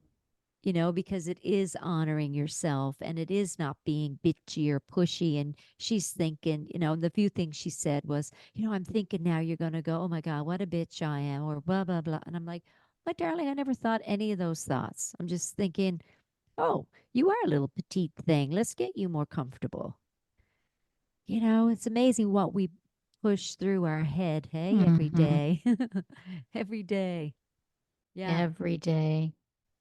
because it is honoring yourself and it is not being bitchy or pushy. And she's thinking, the few things she said was, I'm thinking now you're going to go, oh my God, what a bitch I am, or blah, blah, blah. And I'm like, my darling, I never thought any of those thoughts. I'm just thinking, oh, you are a little petite thing. Let's get you more comfortable. It's amazing what we push through our head, hey, every Mm-hmm. day. Every day. Yeah, Every day.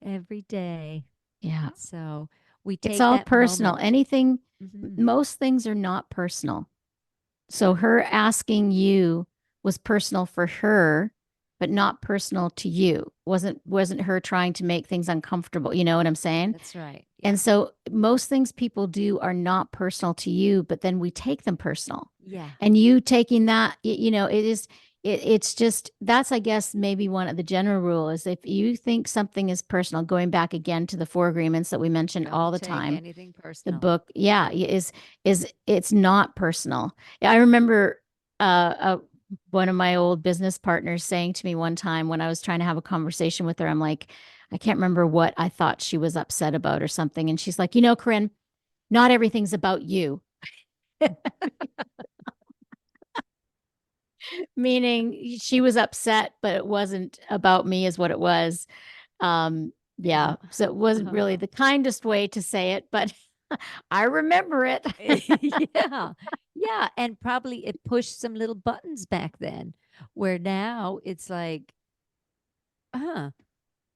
every day. Yeah. So we It's take all that personal. moment. Anything, Hmm. most things are not personal. So her asking you was personal for her, but not personal to you. Wasn't her trying to make things uncomfortable. You know what I'm saying? That's right. Yeah. And so most things people do are not personal to you, but then we take them personal. Yeah. And you taking that, it is it's just that's I guess maybe one of the general rule is if you think something is personal, going back again to the four agreements that we mentioned all Don't the take time, anything the personal. book, yeah, is it's not personal. I remember one of my old business partners saying to me one time when I was trying to have a conversation with her, I'm like, I can't remember what I thought she was upset about or something. And she's like, Corinne, not everything's about you. Meaning she was upset, but it wasn't about me, is what it was. Yeah. So it wasn't really the kindest way to say it, but I remember it. Yeah. Yeah. And probably it pushed some little buttons back then where now it's like, well,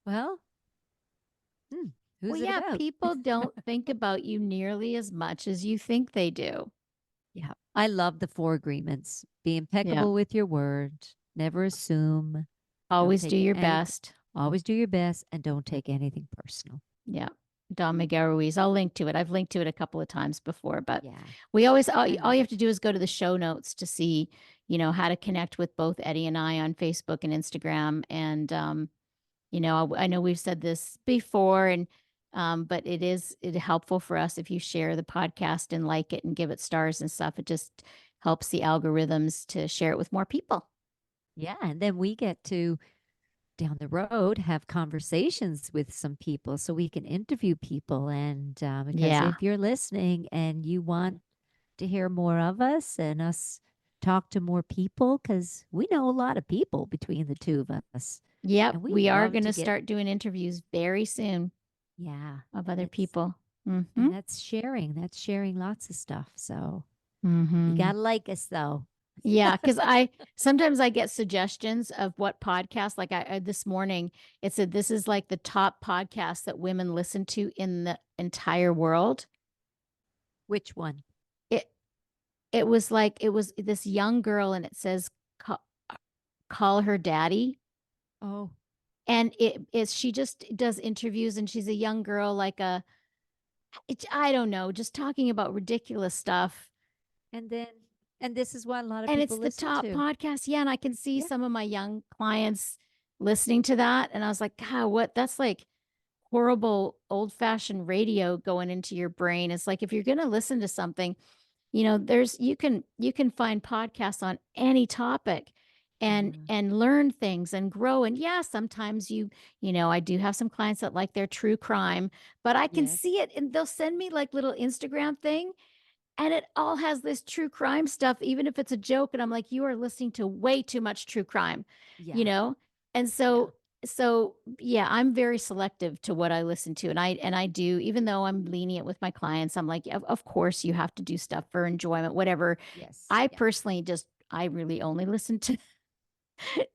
hmm, Well, who's it yeah, about? people don't think about you nearly as much as you think they do. Yeah. I love the four agreements. Be Yeah. impeccable with your word. Never assume. Don't Always do take your anything. best. Always do your best and don't take anything personal. Yeah. Don Miguel Ruiz. I'll link to it. I've linked to it a couple of times before, but Yeah. we always, I all love you have it. to do is go to the show notes to see, how to connect with both Eddi and I on Facebook and Instagram. And, I know we've said this before and, but it helpful for us if you share the podcast and like it and give it stars and stuff. It just helps the algorithms to share it with more people. Yeah. And then we get to down the road have conversations with some people so we can interview people. And because Yeah. if you're listening and you want to hear more of us and us talk to more people, because we know a lot of people between the two of us. Yep. And we We are love going to to get, start doing interviews very soon yeah, of other it's, people. Mm-hmm. and that's sharing lots of stuff. So you Mm-hmm. got to like us though. Yeah, because I sometimes I get suggestions of what podcast. Like I this morning, it said this is like the top podcast that women listen to in the entire world. Which one? It it was like, it was this young girl, and it says, call her daddy. Oh, And it is, she just does interviews, and she's a young girl, like I don't know, just talking about ridiculous stuff. and then, and this is what a lot of And people it's the listen top to. podcast. Yeah. And I can see Yeah. some of my young clients listening to that. And I was like, God, what? That's like horrible old fashioned radio going into your brain. It's like, if you're going to listen to something, there's, you can find podcasts on any topic and Mhm. learn things and grow. And yeah, sometimes I do have some clients that like their true crime, but I can Yes. see it, and they'll send me like little Instagram thing, and it all has this true crime stuff, even if it's a joke. And I'm like, you are listening to way too much true crime, you Yeah. know? And Yeah. so yeah, I'm very selective to what I listen to. And I do, even though I'm lenient with my clients, I'm like, of course you have to do stuff for enjoyment, whatever. Yes. I Yeah. personally I really only listen to,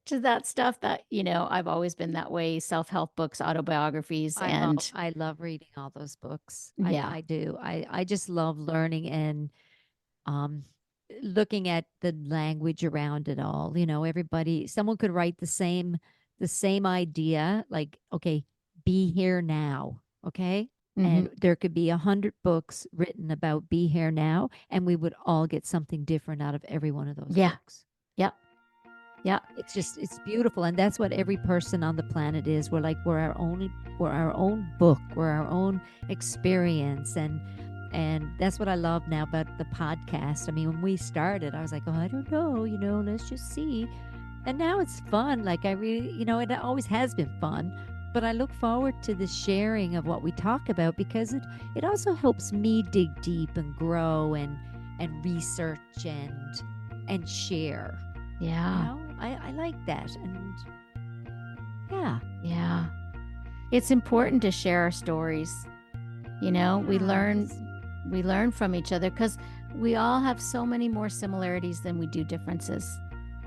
to that stuff that, I've always been that way. Self-help books, autobiographies, and I love reading all those books. yeah. I do. I just love learning and um looking at the language around it all. Everybody, someone could write the same idea, like, okay, be here now. Okay. Hmm. And there could be 100 books written about be here now, and we would all get something different out of every one of those Yeah. books. Yep. Yep. It's beautiful, and that's what every person on the planet is. We're our own book, we're our own experience. And that's what I love now about the podcast. I mean, when we started, I was like, oh, I don't know, let's just see. And now it's fun. Like, I really, it always has been fun, but I look forward to the sharing of what we talk about, because it also helps me dig deep and grow and research and share. Yeah. I like that. And yeah. Yeah. It's important to share our stories. We learn Yes. from each other, because we all have so many more similarities than we do differences.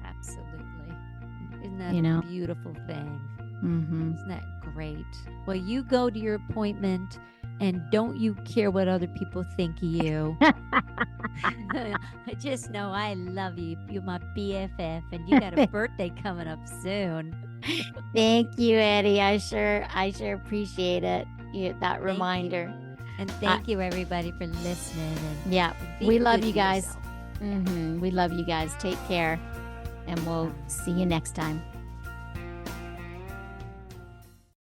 Absolutely. Isn't that You a know? beautiful thing? Mm-hmm. Isn't that great? Well, you go to your appointment, and don't you care what other people think of you. I just know I love you. You're my BFF, and you got a birthday coming up soon. Thank you, Eddie. I sure appreciate it. That Thank reminder. you. And thank you, everybody, for listening. Yeah, And be we love good you to guys. yourself. We love you guys. Take care, and we'll see you next time.